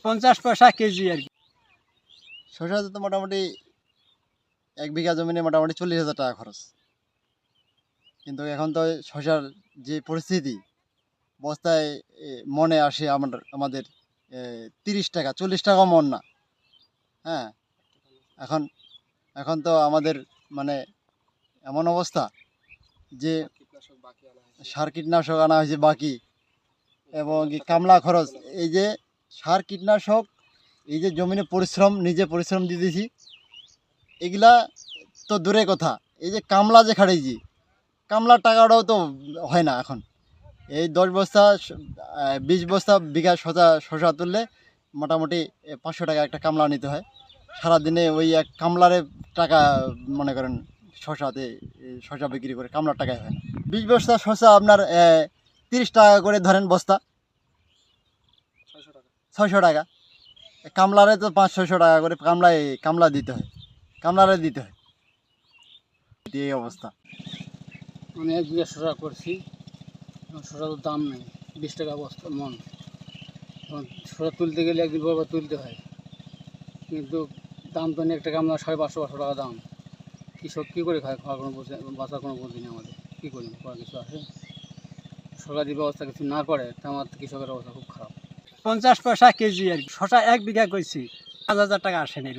50 পয়সা কেজি আর কি। শসা তো মোটামুটি 1 বিঘা জমিনে মোটামুটি 40,000 টাকা খরচ। কিন্তু এখন তো শসার যে পরিস্থিতি, বস্তায় মনে আসে আমাদের 30 টাকা, 40 টাকা মন না। হ্যাঁ, এখন এখন তো আমাদের মানে এমন অবস্থা যে সার কীটনাশক আনা হয়েছে বাকি, এবং কামলা খরচ, এই যে সার কীটনাশক, এই যে জমিনে পরিশ্রম, নিজে পরিশ্রম দিতেছি, এগুলা তো দূরে কথা, এই যে কামলা যে খাটাইছি, কামলার টাকাটাও তো হয় না এখন। এই 10 বস্তা 20 বস্তা বিঘা শসা তুললে মোটামুটি 500 টাকা একটা কামলা নিতে হয়। সারাদিনে ওই এক কামলারে টাকা মনে করেন শসা বিক্রি করে কামলার টাকায় হয় না। 20 বস্তা শসা আপনার 30 টাকা করে ধরেন বস্তা, 600 টাকা। কামলারে তো 500-600 টাকা করে কামলা দিতে হয়, কামলারে দিতে হয়। এই অবস্থা। আমি 1 বিঘা শসা করছি, শসার তো দাম নেই, 20 টাকা বস্তা মন। শসা তুলতে গেলে একদিন পর তুলতে হয়, কিন্তু দাম তো নেই, একটা কামলা 550-500 টাকা দাম। কৃষক কী করে খায়? খাওয়ার কোনো বাঁচার কোনো বুদ্ধি নেই আমাদের। কী করি, করার কিছু আছে? সরকারি ব্যবস্থা কিছু না করে তো আমার কৃষকের অবস্থা খুব খারাপ। 50 পয়সা কেজি আর কি। শসা 1 বিঘা করছি, 5,000 টাকা আসেনি।